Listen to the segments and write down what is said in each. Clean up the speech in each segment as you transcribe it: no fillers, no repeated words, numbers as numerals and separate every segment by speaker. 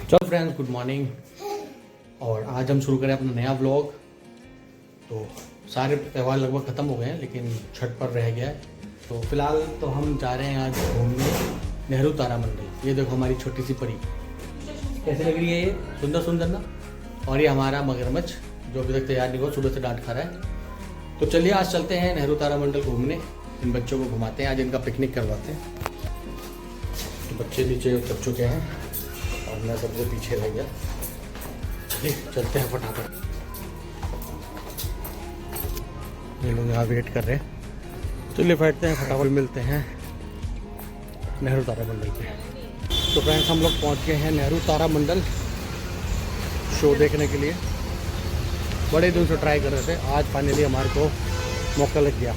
Speaker 1: चलो friends, good morning. और आज हम शुरू करें अपना नया व्लॉग। तो सारे त्यौहार लगभग ख़त्म हो गए हैं, लेकिन छठ पर रह गया है। तो फिलहाल तो हम जा रहे हैं आज घूमने नेहरू तारामंडल। ये देखो हमारी छोटी सी परी कैसे लग रही है, ये सुंदर सुंदर ना। और ये हमारा मगरमच्छ जो अभी तक तैयार नहीं हुआ, सुबह से डांट खा रहा है। तो चलिए आज चलते हैं नेहरू तारामंडल घूमने। इन बच्चों को घुमाते हैं, आज इनका पिकनिक करवाते हैं। तो बच्चे नीचे उतर चुके हैं और मैं सबसे पीछे रह गया। चलिए चलते हैं फटाफट। ये लोग यहाँ वेट कर रहे हैं। चलिए बैठते हैं, फटाफट मिलते हैं नेहरू तारामंडल पे। तो फ्रेंड्स, हम लोग पहुँच गए हैं नेहरू तारामंडल शो देखने के लिए। बड़े दिन से ट्राई कर रहे थे, आज फाइनली हमारे को मौका लग गया।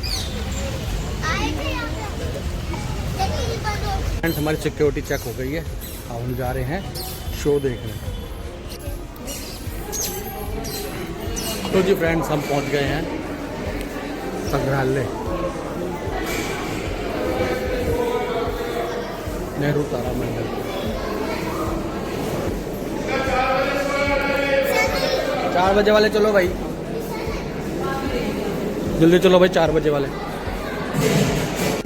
Speaker 1: फ्रेंड्स, हमारी सिक्योरिटी चेक हो गई है। अब हम जा रहे हैं शो देखने। तो जी फ्रेंड्स, हम पहुंच गए हैं संग्रहालय नेहरू तारामंडल। चार बजे वाले चलो भाई, जल्दी चलो भाई, 4 बजे वाले।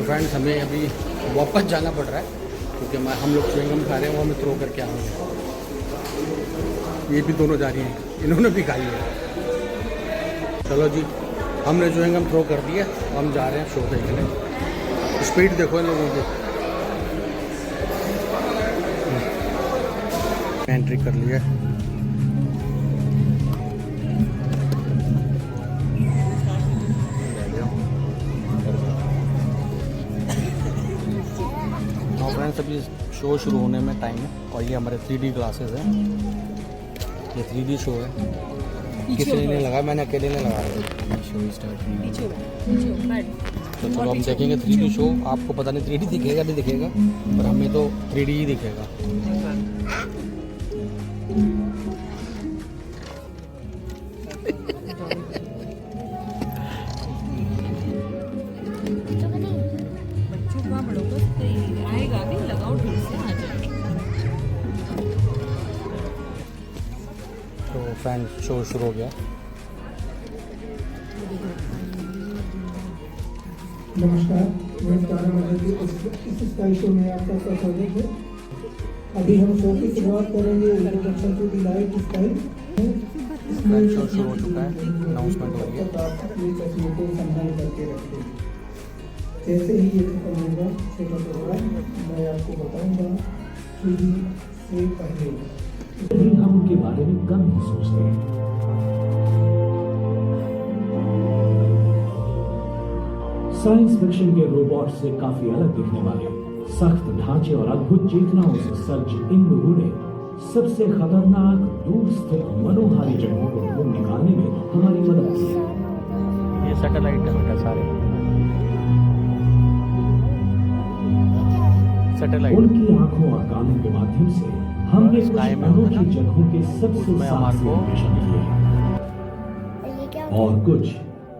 Speaker 1: फ्रेंड्स, हमें अभी वापस जाना पड़ रहा है क्योंकि हम लोग च्युइंगम खा रहे हैं, वो हमें थ्रो करके आएंगे। ये भी दोनों जा रही हैं, इन्होंने भी खाई है। चलो जी, हमने च्युइंगम थ्रो कर दिया, हम जा रहे हैं शो देखने। स्पीड देखो इन लोगों की। एंट्री कर लिया। फ्रेंड्स, अभी शो शुरू होने में टाइम है। और ये हमारे 3D ग्लासेस हैं। ये 3D शो है, किसी ने नहीं लगाया, मैंने अकेले ने लगाया। Show start. तो चलो हम देखेंगे 3D शो। आपको पता नहीं 3D दिखेगा नहीं दिखेगा, पर हमें तो 3D ही दिखेगा। तो फ्रेंड्स, शो शुरू हो गया।
Speaker 2: नमस्कार, मैं तारामंडल की इस स्काई शो में आपका स्वागत है। अभी हम शो की शुरुआत करेंगे। Introduction to the light sky.
Speaker 1: इसमें शो शुरू हो चुका है, अनाउंसमेंट हो रही है।
Speaker 2: आप अपनी तस्वीर को संभाल करके रखें। जैसे ही ये खत्म होगा, सेटअप होगा, मैं आपको बताऊंगा कि से पहले
Speaker 3: हम उनके बारे में कम ही सोचते हैं। साइंस फिक्शन के रोबोट से काफी अलग दिखने वाले, सख्त ढांचे और अद्भुत चेतनाओं से सज्ज इन लोगों ने सबसे खतरनाक दूर स्थित मनोहारी जगहों को ढूंढ निकालने में हमारी मदद की है।
Speaker 1: ये सैटेलाइट है बेटा, सारे सैटेलाइट।
Speaker 3: उनकी आंखों और कानों के माध्यम से हमने कुछ अनोखी जगहों के सबसे साफ इन्फॉर्मेशन दिए हैं, और कुछ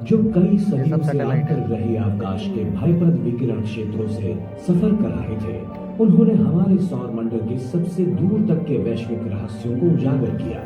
Speaker 3: जो कई सदियों से अंतर रहे आकाश के भयप्रद विकिरण क्षेत्रों से सफर कर रहे थे। उन्होंने हमारे सौर मंडल के सबसे दूर तक के वैश्विक रहस्यों को उजागर किया।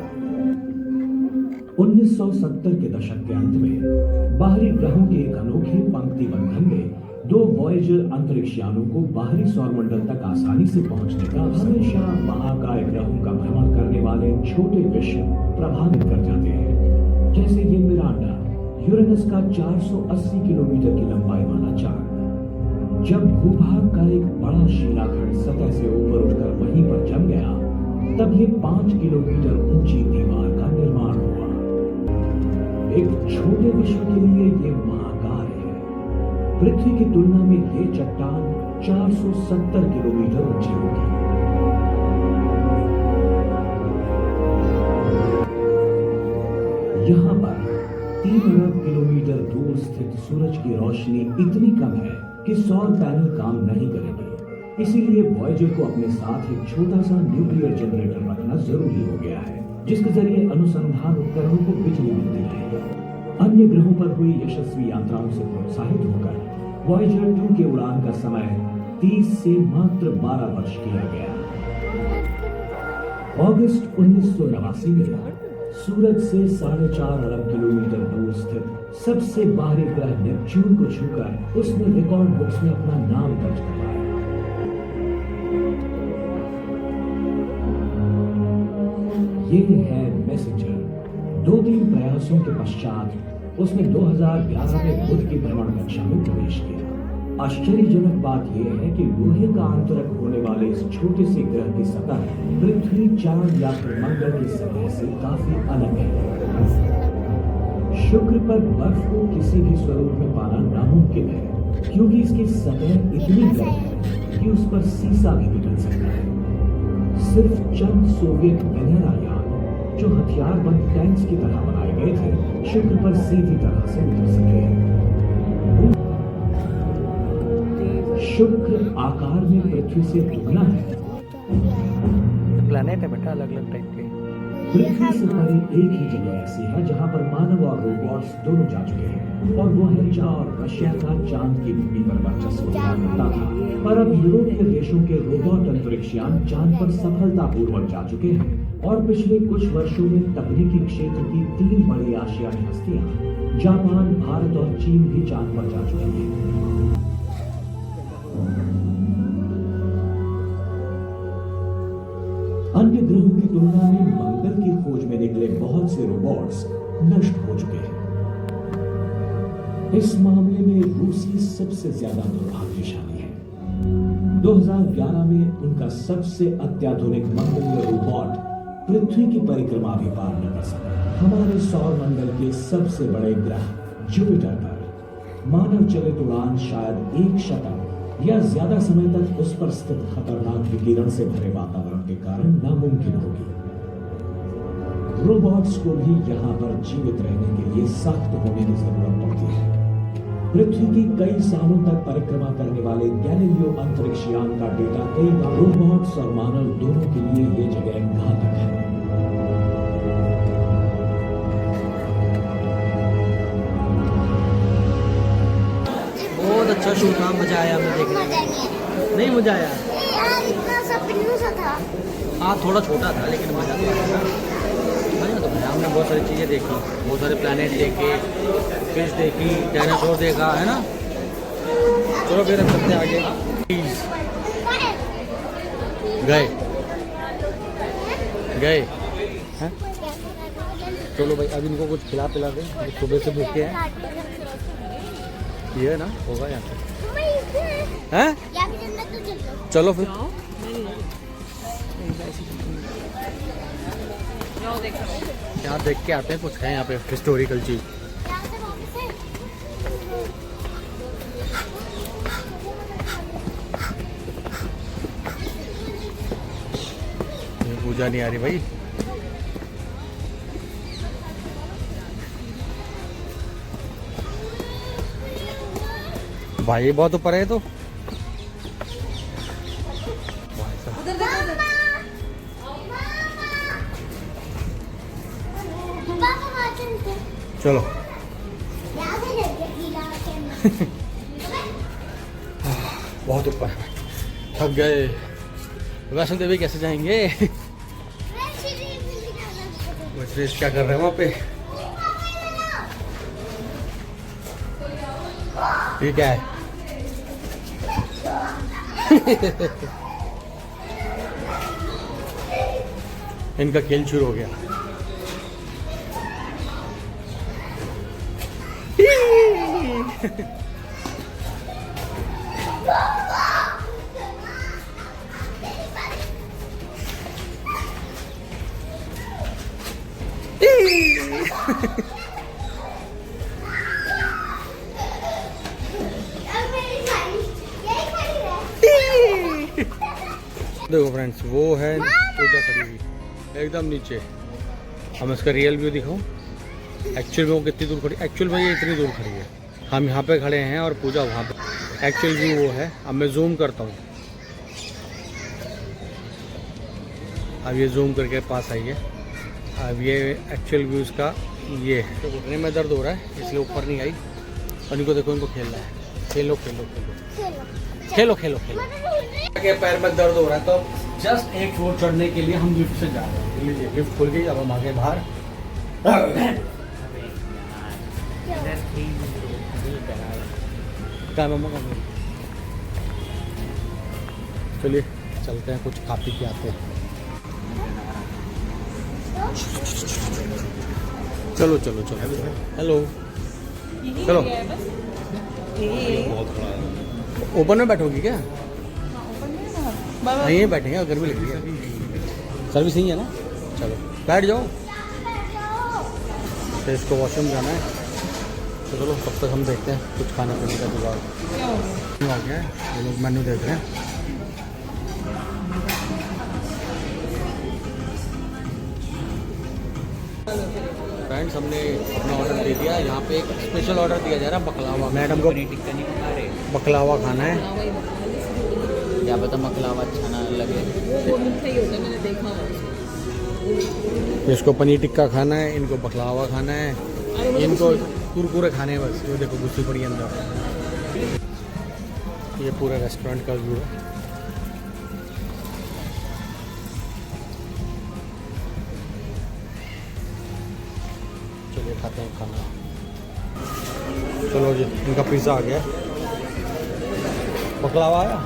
Speaker 3: 1970 के दशक के अंत में बाहरी ग्रहों के एक अनोखे पंक्ति बंधन में 2 वॉयेजर अंतरिक्ष यानों को बाहरी सौरमंडल तक आसानी से पहुंचने का हमेशा महाकाय ग्रहों का भ्रमण करने वाले छोटे विश्व प्रभावित कर जाते हैं। जैसे ये मिरांडा, यूरेनस का 480 किलोमीटर की लंबाई वाला चांद। जब भूभाग का एक बड़ा शिलाखंड सतह से ऊपर उठकर वहीं पर जम गया, तब ये 5 किलोमीटर ऊंची दीवार का निर्माण हुआ। एक छोटे विश्व के लिए ये महाकाय है। पृथ्वी की तुलना में ये चट्टान 470 किलोमीटर ऊंची होगी। यहाँ पर 3 अरब किलोमीटर दूर स्थित सूरज की रोशनी इतनी कम है कि सौर पैनल काम नहीं करेंगे। इसीलिए वॉयेजर को अपने साथ एक छोटा सा न्यूक्लियर जनरेटर रखना जरूरी हो गया है, जिसके जरिए अनुसंधान उपकरणों को बिजली मिलती है। अन्य ग्रहों पर हुई यशस्वी यात्राओं से प्रोत्साहित होकर वॉयेजर 2 के उड़ान का समय 30 से मात्र 12 वर्ष किया गया। अगस्त 1989 में सूरज से 4.5 अरब किलोमीटर दूर स्थित सबसे बाहरी ग्रह नेपच्यून को छूकर उसने रिकॉर्ड बुक्स में अपना नाम दर्ज करवाया। ये है मैसेंजर। 2-3 प्रयासों के पश्चात उसने 2011 में बुध की भ्रमण कक्षा में प्रवेश किया। आश्चर्यजनक बात यह है कि लोहे का आंतरक होने वाले इस छोटे से ग्रह की सतह पृथ्वी, चांद या फिर मंगल की सतह से काफी अलग है। शुक्र पर बर्फ को किसी भी स्वरूप में पाना नामुमकिन है, क्योंकि इसकी सतह इतनी गर्म है कि उस पर सीसा भी पिघल सकता है। सिर्फ चंद सोवियत गहरायान जो हथियारबंद टैंक्स की तरह बनाए गए थे, शुक्र पर सीधी तरह से उतर सके। शुक्र आकार में पृथ्वी से दुगना है।
Speaker 1: प्लैनेट है बेटा, अलग अलग टाइप के।
Speaker 3: पृथ्वी से परे एक ही जगह ऐसी है जहां पर मानव और रोबोट्स दोनों जा चुके हैं, और वो है और रशिया का चांद की भूमि पर वर्चस्व था। पर अब यूरोपीय देशों के रोबोट अंतरिक्षयान चांद पर सफलतापूर्वक जा चुके हैं, और पिछले कुछ वर्षों में तकनीकी क्षेत्र की 3 बड़ी आशियाई हस्तियां जापान, भारत और चीन भी चांद पर जा चुकी हैं। अन्य ग्रहों की तुलना में मंगल की खोज में निकले बहुत से रोबोट्स नष्ट हो चुके हैं। इस मामले में रूसी सबसे ज्यादा दुर्भाग्यशाली है। 2011 में उनका सबसे अत्याधुनिक मंगलीय रोबोट पृथ्वी की परिक्रमा भी पार न कर सका। हमारे सौर मंडल के सबसे बड़े ग्रह जुपिटर पर मानव चलित उड़ान शायद 1 शतक या ज्यादा समय तक उस पर स्थित खतरनाक विकिरण से भरे वातावरण के कारण नामुमकिन होगी। रोबोट्स को भी यहाँ पर जीवित रहने के लिए सख्त होने की जरूरत पड़ती है। पृथ्वी की कई सालों तक परिक्रमा करने वाले गैलीलियो अंतरिक्षयान का डेटा कई बार रोबोट्स और मानव दोनों के लिए ये जगह घातक है।
Speaker 1: बहुत अच्छा शो था, मजा आया हमें देखने में। नहीं मजा आया
Speaker 4: यार, इतना सा पिन्नू सा था।
Speaker 1: हाँ थोड़ा छोटा था लेकिन मजा तो आया। मजा तो आया, हमने बहुत सारी चीज़ें देखी, बहुत सारे प्लैनेट देखे, फिश देखी, डायनासोर देखा, है ना। चलो फिर हम चलते आगे। गए गए हैं। चलो भाई अब इनको कुछ खिला पिला दें, सुबह से भूखे हैं। ये है ना, होगा यहाँ पे हैं। चलो फिर यहाँ देख के आते हैं, कुछ है यहाँ पे हिस्टोरिकल चीज। पूजा नहीं आ रही भाई। भाई बहुत ऊपर है तो। चलो बहुत ऊपर, थक गए। वैष्णो देवी कैसे जाएंगे? क्या कर रहे हैं वहाँ पे? ये क्या है? इनका खेल शुरू हो गया। देखो फ्रेंड्स, वो है पूजा खड़ी हुई एकदम नीचे। हम इसका रियल व्यू दिखाऊं। एक्चुअल में वो कितनी दूर खड़ी, एक्चुअल में ये इतनी दूर खड़ी है। हम यहाँ पे खड़े हैं और पूजा वहाँ पे। एक्चुअल व्यू वो है। अब मैं जूम करता हूँ। अब ये जूम करके पास आई है। अब ये एक्चुअल व्यू इसका ये है। तो घुटने में दर्द हो रहा है इसलिए ऊपर नहीं आई। और इनको देखो, इनको खेलना है। खेलो खेलो खेलो खेलो खेलो खेलो। पैर में दर्द हो रहा है तो जस्ट एक फ्लोर चढ़ने के लिए हम लिफ्ट से जा रहे हैं। लीजिए लिफ्ट खुल गई, अब हम आ गए बाहर। क्या मम्मा का? चलिए चलते हैं, कुछ खा पी के आते हैं। चलो चलो चलो, हेलो चलो। ओपन में बैठोगी क्या? यहीं बैठेंगे, अगर भी लग रही है। सर्विस यहीं है ना? चलो बैठ जाओ। तो इसको वॉशरूम जाना है, तो चलो तब तक हम देखते हैं कुछ खाने पीने का जुगाड़ आ गया है। ये लोग मेन्यू देख रहे हैं। फ्रेंड्स हमने अपना ऑर्डर दे दिया। यहाँ पे एक स्पेशल ऑर्डर दिया जा रहा है बकलावा। मैडम को
Speaker 5: टिक्का नहीं बना रहे,
Speaker 1: बकलावा खाना है।
Speaker 5: क्या पता मकलावा अच्छा ना लगे। वो मीठा ही होता है, मैंने देखा है।
Speaker 1: इसको पनीर टिक्का खाना है, इनको बकलावा खाना है, इनको कुरकुरे खाने हैं बस। ये देखो गुस्सी पड़ी है अंदर। ये पूरा रेस्टोरेंट का व्यू है। चलिए खाते हैं खाना। चलो जी, इनका पिज़्ज़ा आ गया। बकलावा आया।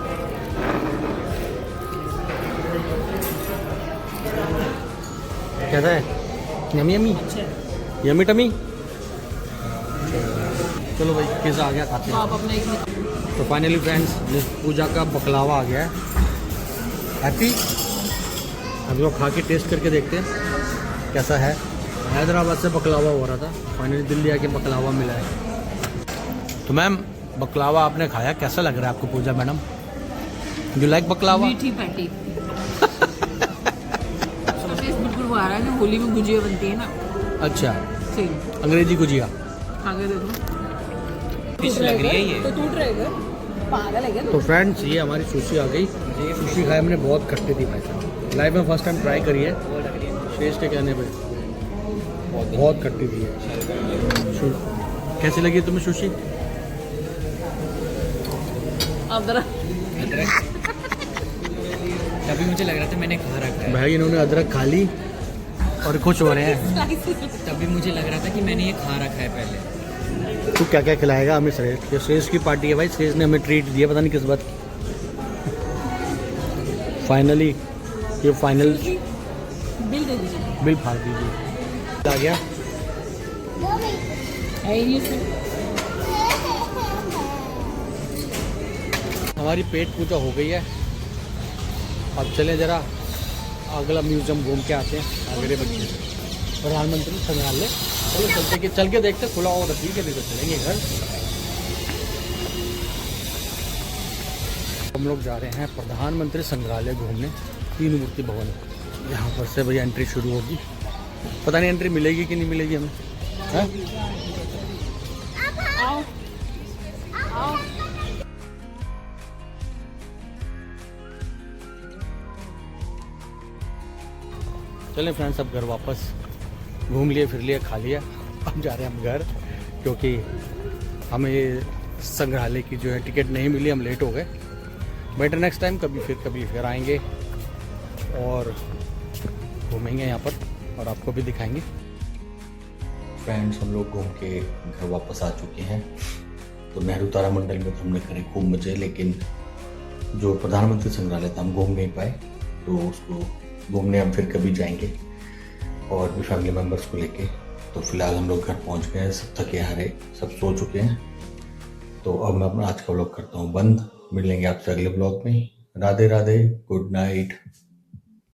Speaker 1: कैसा है? Yummy yummy yummy tummy. चलो भाई पिज़्ज़ा आ गया, खाते हैं।
Speaker 5: आप अपना एक
Speaker 1: तो फाइनली फ्रेंड्स मिस पूजा का बकलावा आ गया है। हैप्पी। हम लोग खा के टेस्ट करके देखते हैं कैसा है। हैदराबाद से बकलावा हो रहा था, फाइनली दिल्ली आके बकलावा मिला है। तो मैम बकलावा आपने खाया, कैसा लग रहा है आपको पूजा मैडम? You like बकलावा?
Speaker 5: मीठी पैटी। बिल्कुल वो आ रहा है ना, होली में गुजिया बनती है ना,
Speaker 1: अच्छा,
Speaker 5: सेम
Speaker 1: अंग्रेजी गुजिया।
Speaker 5: आगे देखो, फिश लग रही है ये तो टूट रहेगा, पागल है क्या?
Speaker 1: तो फ्रेंड्स ये हमारी सुशी आ गई। सुशी खाई हमने, बहुत खट्टी थी भाई साहब। लाइफ में फर्स्ट टाइम ट्राई करी है। शेष के कहने पे बहुत खट्टी थी है। कैसी लगी तुम्हें सुशी?
Speaker 5: अब जरा
Speaker 6: तभी मुझे लग रहा था मैंने खा रखा है,
Speaker 1: भाई इन्होंने अदरक खा ली और खुश हो रहे हैं।
Speaker 6: तभी मुझे लग रहा था कि मैंने ये खा रखा है पहले।
Speaker 1: तू क्या क्या खिलाएगा हमें श्रेष्ठ? ये श्रेष्ठ की पार्टी है भाई, श्रेष्ठ ने हमें ट्रीट दिया, पता नहीं किस बात की। फाइनली ये फाइनल
Speaker 5: बिल दे दीजिए।
Speaker 1: बिल फाड़ दीजिए। आ गया। हमारी पेट पूजा हो गई है। अब चले जरा अगला म्यूजियम घूम के आते हैं। आगरे बच्चे प्रधानमंत्री संग्रहालय चलो चल के देखते, खुला हो तो ठीक है, नहीं तो चलेंगे घर। हम लोग जा रहे हैं प्रधानमंत्री संग्रहालय घूमने, तीन मूर्ति भवन। यहाँ पर से भैया एंट्री शुरू होगी। पता नहीं एंट्री मिलेगी कि नहीं मिलेगी हमें, है? चलें फ्रेंड्स, अब घर वापस घूम लिए, फिर लिए, खा लिया। अब जा रहे हैं हम घर, क्योंकि हमें संग्रहालय की जो है टिकट नहीं मिली, हम लेट हो गए। बेटर नेक्स्ट टाइम कभी फिर आएंगे और घूमेंगे यहाँ पर और आपको भी दिखाएंगे। फ्रेंड्स हम लोग घूम के घर वापस आ चुके हैं। तो नेहरू तारामंडल में तो हमने करे खूब मजे, लेकिन जो प्रधानमंत्री संग्रहालय था हम घूम नहीं पाए, तो उसको घूमने हम फिर कभी जाएंगे और भी फैमिली मेम्बर्स को लेके। तो फिलहाल हम लोग घर पहुंच गए हैं, सब थके हारे, सब सो चुके हैं। तो अब मैं अपना आज का व्लॉग करता हूँ बंद। मिलेंगे आपसे अगले व्लॉग में। Radhe Radhe, good night.